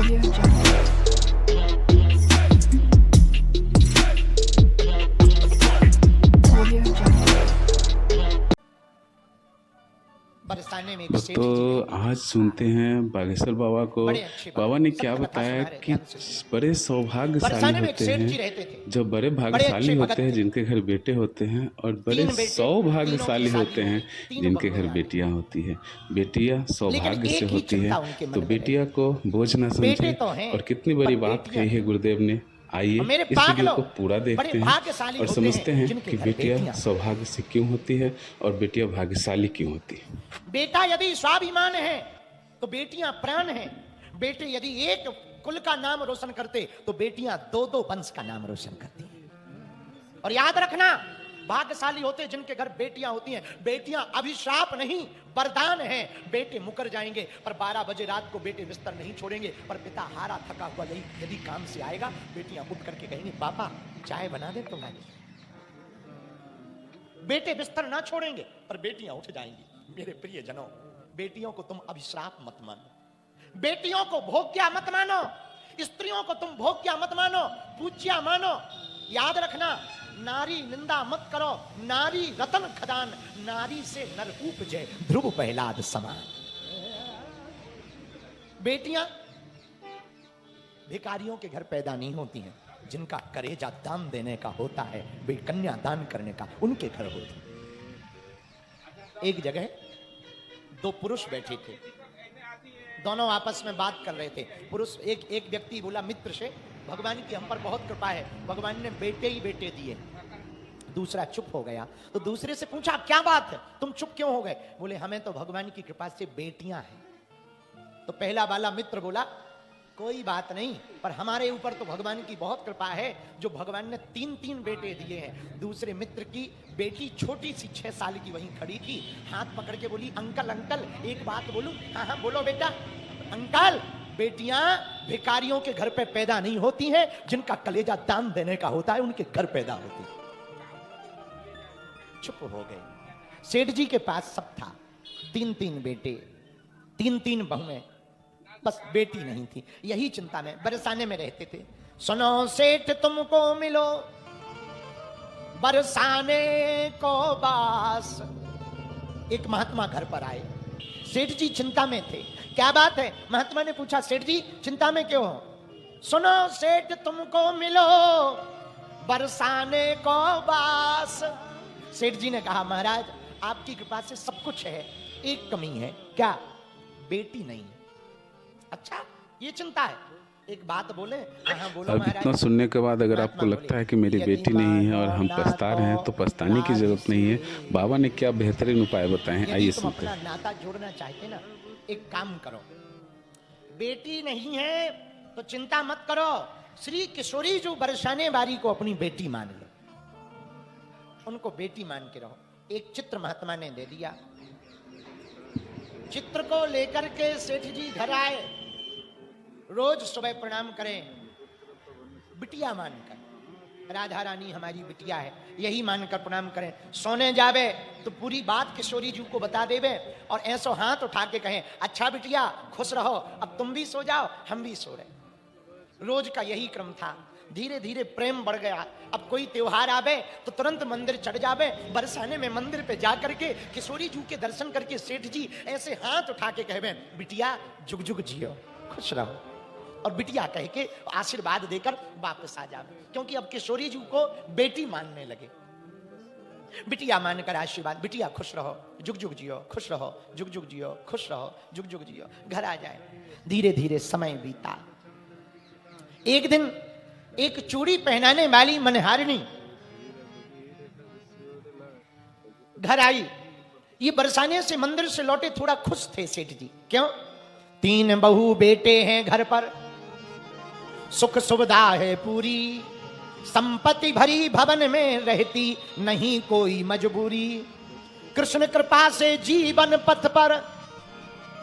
Audio Jungle. Audio Jungle. बरसाने में एक सेठ तो जी रहते आज सुनते हैं बागेश्वर बाबा को। बड़े अच्छे बाबा। बाबा ने सब क्या कथा बताया सुना रहे, कि ध्यान से सुनो। बड़े सौभाग्यशाली बरसाने में एक होते सेठ हैं जी रहते थे। जो बड़े बड़े भाग्यशाली अच्छे भगत होते हैं थे। जिनके घर बेटे होते हैं, और बड़े तीन बेटे, तीनों की सौभाग्यशाली शादी होते हो हैं गई, तीन जिनके घर बहुएं आ गई। बेटियां होती है। बेटियां लेकिन सौभाग्य से एक ही होती है, चिंता उनके मन तो में बेटियां को बोझ न बेटे समझे। तो हैं, और कितनी बड़ी पर बात बेटियां कही है हैं। गुरुदेव ने। और आइए मेरे इस वीडियो पागलों, को पूरा बड़े देखते हैं भाग्यशाली और होते समझते हैं हैं जिनके कि घर बेटियां बेटियां। सौभाग्य से क्यों होती है और बेटियां भाग्यशाली क्यों होती है। बेटा यदि स्वाभिमान है तो बेटियां प्राण हैं। बेटे यदि एक कुल का नाम रोशन करते तो बेटियां दो दो वंश का नाम रोशन करती हैं। और याद रखना, भाग्यशाली होते जिनके घर बेटियां होती हैं। बेटियां अभिशाप नहीं, वरदान है। बेटे मुकर जाएंगे पर 12 बजे रात को बेटे बिस्तर नहीं छोड़ेंगे, पर पिता हारा थका हुआ यदि काम से आएगा, बेटियां उठ करके कहेंगे पापा चाय बना दे तुम्हारी। बेटे बिस्तर ना छोड़ेंगे पर बेटियां उठ जाएंगी। मेरे प्रिय जनों, बेटियों को तुम अभिश्राप मत मानो, बेटियों को भोग्या मत मानो, स्त्रियों को तुम भोग्या मत मानो, पूज्या मानो। याद रखना, नारी निंदा मत करो। नारी रतन खदान, नारी से नर उपजे ध्रुव प्रहलाद समान। बेटियां भिखारियों के घर पैदा नहीं होती हैं। जिनका करेजा दान देने का होता है, वे कन्या दान करने का उनके घर होती है। एक जगह दो पुरुष बैठे थे, दोनों आपस में बात कर रहे थे। पुरुष एक व्यक्ति बोला मित्र से, भगवान की हम पर बहुत कृपा है, भगवान ने बेटे ही बेटे दिए। दूसरा चुप हो गया तो दूसरे से पूछा क्या बात है, तुम चुप क्यों हो गए? बोले हमें तो भगवान की कृपा से बेटियां हैं। तो पहला वाला मित्र बोला कोई बात नहीं, पर हमारे ऊपर तो भगवान की बहुत कृपा है जो भगवान ने 3-3 बेटे दिए हैं। दूसरे मित्र की बेटी छोटी सी 6 साल की वहीं खड़ी थी, हाथ पकड़ के बोली अंकल अंकल एक बात बोलूं? हाँ हाँ बोलो बेटा। अंकल, बेटियां भिखारियों के घर पे पैदा नहीं होती हैं, जिनका कलेजा दान देने का होता है उनके घर पैदा होती है। चुप हो गए। सेठ जी के पास सब था, 3-3 बेटे, 3-3 बहुएं, बस बेटी नहीं थी। यही चिंता में बरसाने में रहते थे। सुनो सेठ तुमको मिलो बरसाने को बास। एक महात्मा घर पर आए, सेठ जी चिंता में थे। क्या बात है? महात्मा ने पूछा सेठ जी चिंता में क्यों हो? सुनो सेठ तुमको मिलो बरसाने को बास। सेठ जी ने कहा महाराज आपकी कृपा से सब कुछ है, एक कमी है। क्या? बेटी नहीं है। अच्छा ये चिंता है, एक बात बोले? हाँ बोलो अब महाराज। इतना सुनने के बाद अगर आपको लगता है कि मेरी बेटी नहीं है और हम पछता रहे हैं, तो पछताने की जरूरत नहीं है। बाबा ने क्या बेहतरीन उपाय बताए हैं, आइए यदि तुम सुनते अपना हैं। नाता जोड़ना चाहते ना, एक काम करो, बेटी नहीं है तो चिंता मत करो, श्री किशोरी जो बरसाने वाली को अपनी बेटी मान लो, उनको बेटी मान के रहो। एक चित्र महात्मा ने दे दिया, चित्र को लेकर के सेठ जी घर आए। रोज सुबह प्रणाम करें, बिटिया मानकर, राधा रानी हमारी बिटिया है यही मानकर प्रणाम करें। सोने जावे तो पूरी बात किशोरी जी को बता देवे और ऐसो हाथ उठा के कहें अच्छा बिटिया खुश रहो, अब तुम भी सो जाओ हम भी सो रहे। रोज का यही क्रम था। धीरे धीरे प्रेम बढ़ गया। अब कोई त्योहार आवे तो तुरंत मंदिर चढ़ जावे। बरसाने में मंदिर पे जा करके किशोरी जी के दर्शन करके सेठ जी ऐसे हाथ उठा के कहवे बिटिया जुग जुग जियो, खुश रहो, और बिटिया कह के आशीर्वाद देकर वापस आ जावे। क्योंकि अब किशोरी जी को बेटी मानने लगे। बिटिया मानकर आशीर्वाद, बिटिया खुश रहो, जुग जुग जियो, खुश रहो, जुग जुग जियो, खुश रहो, जुग जुग जियो। घर आ जाए। धीरे धीरे समय बीता। एक दिन एक चूड़ी पहनाने वाली मनहारिणी घर आई। ये बरसाने से मंदिर से लौटे थोड़ा खुश थे सेठ जी। क्यों? 3 बहू बेटे हैं घर पर, सुख सुविधा है पूरी, संपत्ति भरी भवन में रहती नहीं कोई मजबूरी। कृष्ण कृपा से जीवन पथ पर,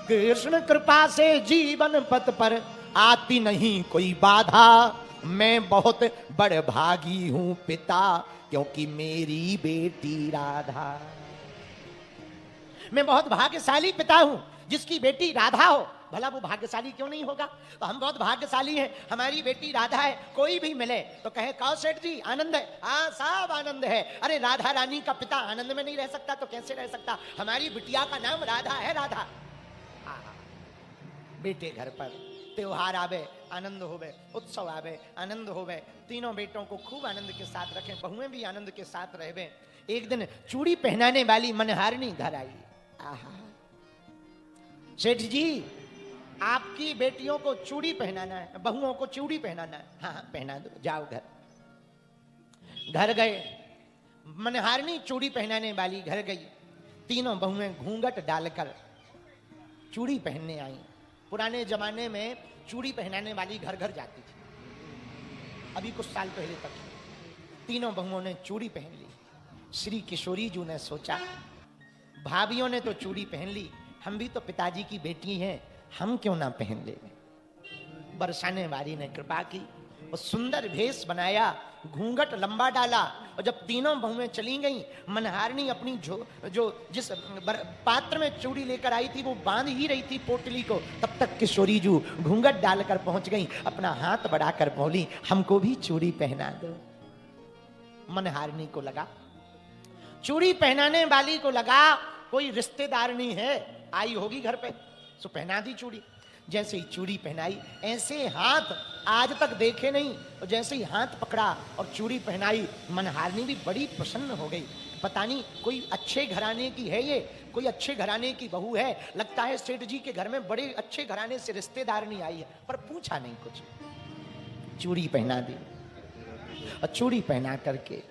कृष्ण कृपा से जीवन पथ पर आती नहीं कोई बाधा। मैं बहुत बड़ भागी हूं पिता, क्योंकि मेरी बेटी राधा। मैं बहुत भाग्यशाली पिता हूं जिसकी बेटी राधा हो। भला वो भाग्यशाली क्यों नहीं होगा? तो हम बहुत भाग्यशाली हैं, हमारी बेटी राधा है। कोई भी मिले तो कहे कहो सेठ जी आनंद है, हाँ सब आनंद है। अरे राधा रानी का पिता आनंद में नहीं रह सकता तो कैसे रह सकता? हमारी बिटिया का नाम राधा है, राधा। बेटे घर पर त्योहार आवे आनंद होवे, उत्सव आवे आनंद होवे, तीनों बेटों को खूब आनंद के साथ रखें, बहुएं भी आनंद के साथ रहवे। एक दिन चूड़ी पहनाने वाली मनहारिनी घर आई। आहा, सेठ जी आपकी बेटियों को चूड़ी पहनाना है, बहुओं को चूड़ी पहनाना है। हाँ पहना दो, जाओ घर। घर गए, मनहारिनी चूड़ी पहनाने वाली घर गई, तीनों बहुएं घूंघट डालकर चूड़ी पहनने आई। पुराने जमाने में चूड़ी पहनाने वाली घर घर जाती थी, अभी कुछ साल पहले तक। तीनों बहुओं ने चूड़ी पहन ली। श्री किशोरी जी ने सोचा भाभियों ने तो चूड़ी पहन ली, हम भी तो पिताजी की बेटी हैं, हम क्यों ना पहन ले। बरसाने वाली ने कृपा की, और सुंदर भेष बनाया, घूंघट लंबा डाला, और जब तीनों बहुएं चली गईं, मनहारिनी अपनी जो जिस पात्र में चूड़ी लेकर आई थी वो बांध ही रही थी पोटली को, तब तक किशोरी जी घूंघट डालकर पहुंच गई, अपना हाथ बढ़ाकर बोली हमको भी चूड़ी पहना दो। मनहारिनी को लगा, चूड़ी पहनाने वाली को लगा कोई रिश्तेदार नहीं है, आई होगी घर पे, सो पहना दी चूड़ी। जैसे ही चूड़ी पहनाई, ऐसे हाथ आज तक देखे नहीं, और जैसे ही हाथ पकड़ा और चूड़ी पहनाई, मनहारिनी भी बड़ी प्रसन्न हो गई। पता नहीं कोई अच्छे घराने की है, ये कोई अच्छे घराने की बहू है, लगता है सेठ जी के घर में बड़े अच्छे घराने से रिश्तेदार नहीं आई है, पर पूछा नहीं कुछ, चूड़ी पहना दी। और चूड़ी पहना करके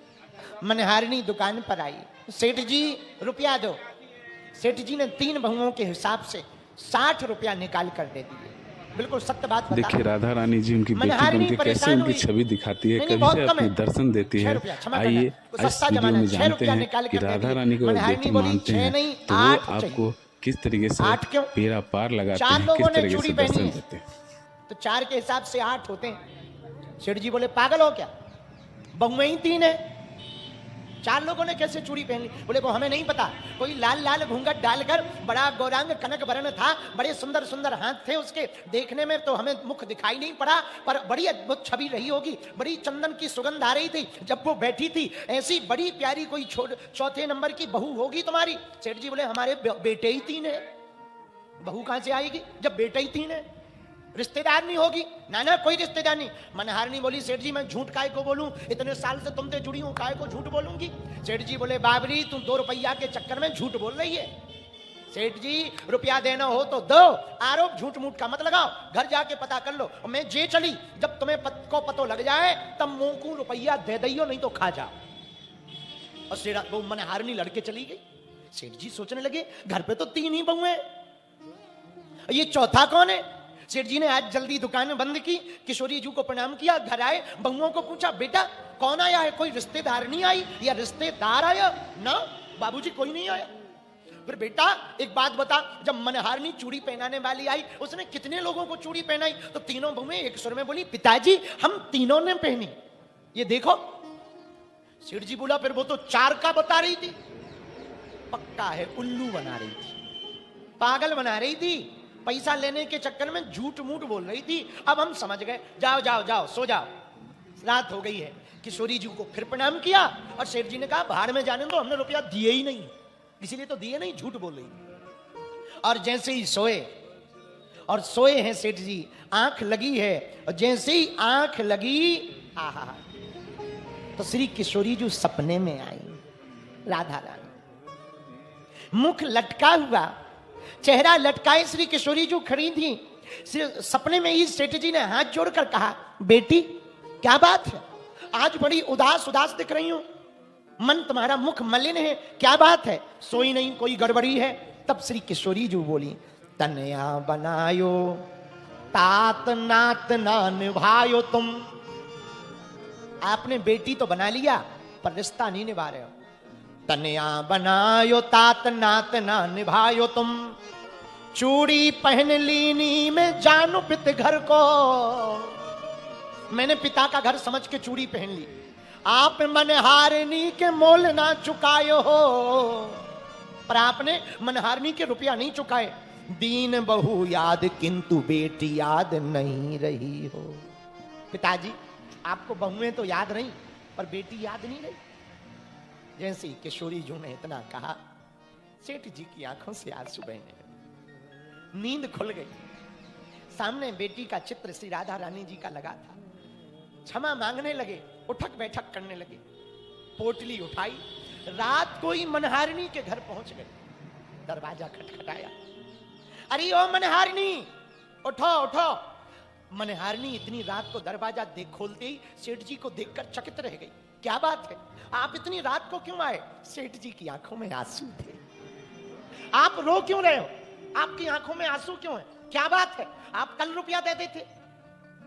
मनहारिनी दुकान पर आई, सेठ जी रुपया दो। सेठ जी ने तीन बहुओं के हिसाब से 60 रुपया निकाल कर दे दिए। बिल्कुल सत्य बात बता। देखिए राधा रानी जी उनकी बेटी बन के कैसे उनकी छवि दिखाती है, कभी से अपने दर्शन देती है। आइए इस वीडियो में जानते हैं कि राधा रानी को बेटी मानते हैं तो वो आपको किस तरीके से पेरा पार लगाते हैं, किस तरीके से दर्शन देते हैं। तो 4 के हिसाब से 8 होते हैं। सेठ जी बोले पागल हो क्या, बहुएं ही 3 है, 4 लोगों ने कैसे चूड़ी पहन ली? बोले वो हमें नहीं पता, कोई लाल लाल घूंघट डालकर बड़ा गौरांग कनक वर्ण था, बड़े सुंदर सुंदर हाथ थे उसके, देखने में तो हमें मुख दिखाई नहीं पड़ा, पर बड़ी अद्भुत छवि रही होगी, बड़ी चंदन की सुगंध आ रही थी जब वो बैठी थी, ऐसी बड़ी प्यारी कोई चौथे नंबर की बहू होगी तुम्हारी। सेठ जी बोले हमारे बेटे ही 3 है, बहू कहां से आएगी जब बेटे ही 3 है, रिश्तेदार नहीं होगी। ना ना कोई रिश्तेदार नहीं। मनहारिनी बोली सेठ जी मैं झूठ काय को बोलूं, इतने साल से तुमसे जुड़ी हूं, काय को झूठ बोलूंगी। सेठ जी बोले बाबरी तुम 2 रुपया के चक्कर में झूठ बोल रही है। सेठ जी रुपया देना हो तो दो, आरोप झूठ मूठ का मत लगाओ, घर जाके पता कर लो। और मैं जे चली, जब तुम्हें को पतो लग जाए तब मुंह को रुपया दे दियो, नहीं तो खा जाओ। और वो मनहारिनी लड़के चली गई। सेठ जी सोचने लगे घर पे तो 3 ही बहू हैं, ये चौथा कौन है? सेठ जी ने आज जल्दी दुकान बंद की, किशोरी जी को प्रणाम किया, घर आए, बहुओं को पूछा बेटा कौन आया है, कोई रिश्तेदार नहीं आई या रिश्तेदार आया? ना बाबूजी कोई नहीं आया। फिर बेटा एक बात बता, जब मनहारिनी चूड़ी पहनाने वाली आई उसने कितने लोगों को चूड़ी पहनाई? तो तीनों बहुएं एक सुर में बोली पिताजी हम तीनों ने पहनी, ये देखो। सेठ जी बोला फिर वो तो 4 का बता रही थी। पक्का है उल्लू बना रही थी, पागल बना रही थी, पैसा लेने के चक्कर में झूठ मूठ बोल रही थी। अब हम समझ गए, जाओ जाओ जाओ सो जाओ, रात हो गई है। किशोरी जी को फिर प्रणाम किया और सेठ जी ने कहा बाहर में जाने दो, हमने रुपया दिए ही नहीं, इसीलिए तो दिए नहीं, झूठ बोल रही। और जैसे ही सोए, और सोए हैं सेठ जी, आंख लगी है, और जैसे ही आंख लगी आहा, तो श्री किशोरी जी सपने में आई, राधा रानी, मुख लटका हुआ, चेहरा लटकाए श्री किशोरी जी खड़ी थी। सपने में ही सेठ जी ने हाथ जोड़कर कहा बेटी क्या बात है, आज बड़ी उदास उदास दिख रही हूं, मन तुम्हारा मुख मलिन है, क्या बात है, सोई नहीं, कोई गड़बड़ी है? तब श्री किशोरी जी बोली तनया बनायो तात नात ना निभायो तुम। आपने बेटी तो बना लिया पर रिश्ता नहीं निभा रहे हो। तनया बनायो तात नात ना निभायो तुम, चूड़ी पहन लीनी में जानू पित घर को। मैंने पिता का घर समझ के चूड़ी पहन ली, आप मनहारिनी के मोल ना चुकायो हो, पर आपने मनहारिनी के रुपया नहीं चुकाए। दीन बहु याद किंतु बेटी याद नहीं रही हो। पिताजी आपको बहुएं तो याद रही पर बेटी याद नहीं रही। जैसे ही किशोरी जी ने इतना कहा, सेठ जी की आंखों से आंसू बहने लगे, नींद खुल गई। सामने बेटी का चित्र श्री राधा रानी जी का लगा था। क्षमा मांगने लगे, उठक बैठक करने लगे। पोटली उठाई, रात को ही मनहारिणी के घर पहुंच गए। दरवाजा खटखटाया, अरे ओ मनहारिणी उठो उठो। मनहारिणी इतनी रात को दरवाजा देख खोलते ही सेठ जी को देखकर चकित रह गई। क्या बात है, आप इतनी रात को क्यों आए? सेठ जी की आंखों में आंसू थे। आप रो क्यों रहे हो? आपकी आंखों में आंसू क्यों है? क्या बात है? आप कल रुपया दे देते,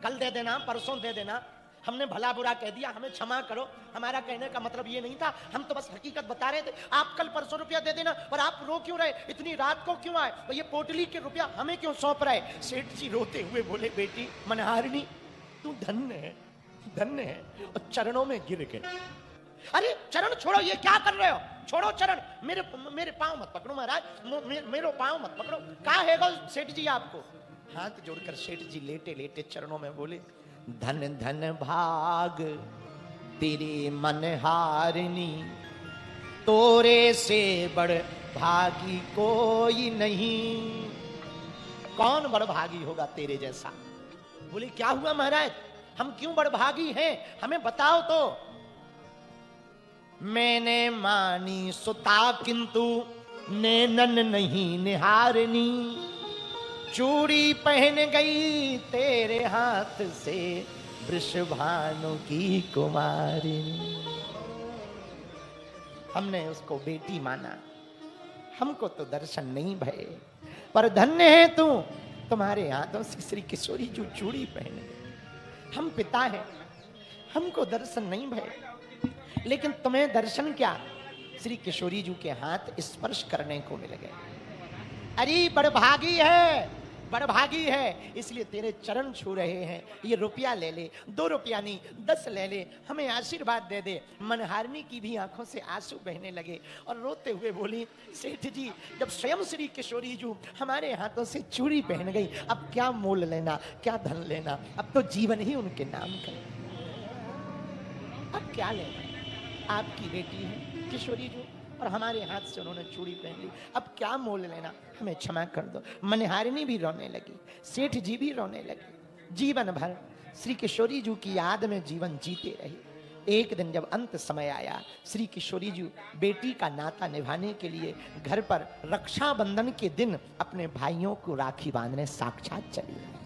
कल दे देना, परसों दे देना। हमने भला बुरा कह दिया, हमें क्षमा करो। हमारा कहने का मतलब ये नहीं था, हम तो बस हकीकत बता रहे थे। आप कल परसों रुपया दे देना, पर आप रो क्यों रहे? इतनी रात को क्यों आए? तो ये पोटली के रुपया हमें क्यों सौंप रहे? सेठ जी रोते हुए बोले, बेटी मनहारिणी तू धन्य है, धन्य है। और चरणों में गिर गए। अरे चरण छोड़ो, ये क्या कर रहे हो? छोड़ो चरण, मेरे पांव मत पकड़ो महाराज, मेरे पांव मत पकड़ो। कहा है गो सेठ जी आपको? हाथ जोड़कर सेठ जी लेटे लेटे चरणों में बोले, धन धन भाग तेरे मनहारिणी, तोरे से बड़ भागी कोई नहीं। कौन बड़ भागी होगा तेरे जैसा? बोले क्या हुआ महाराज, हम क्यों बड़ भागी हैं, हमें बताओ तो। मैंने मानी सुता किंतु नैनन नहीं निहारनी, चूड़ी पहन गई तेरे हाथ से वृषभानु की कुमारिनी। हमने उसको बेटी माना, हमको तो दर्शन नहीं भये, पर धन्य है तू, तुम्हारे हाथों से श्री किशोरी जो चूड़ी पहने। हम पिता हैं, हमको दर्शन नहीं भये, लेकिन तुम्हें दर्शन क्या, श्री किशोरी जी के हाथ स्पर्श करने को मिल गए। अरे बड़भागी है, बड़भागी है, इसलिए तेरे चरण छू रहे हैं। ये रुपया ले ले, 2 रुपया नहीं 10 ले ले, हमें आशीर्वाद दे दे। मनहारिणी की भी आंखों से आंसू बहने लगे और रोते हुए बोली, सेठ जी जब स्वयं श्री किशोरी जी हमारे हाथों से चूड़ी पहन गई, अब क्या मोल लेना, क्या धन लेना, अब तो जीवन ही उनके नाम का। अब क्या लेना, आपकी बेटी है किशोरी जी और हमारे हाथ से उन्होंने चूड़ी पहन ली, अब क्या मोल लेना, हमें क्षमा कर दो। मनहारिणी भी रोने लगी, सेठ जी भी रोने लगे। जीवन भर श्री किशोरी जी की याद में जीवन जीते रहे। एक दिन जब अंत समय आया, श्री किशोरी जी बेटी का नाता निभाने के लिए घर पर रक्षाबंधन के दिन अपने भाइयों को राखी बांधने साक्षात चली गई।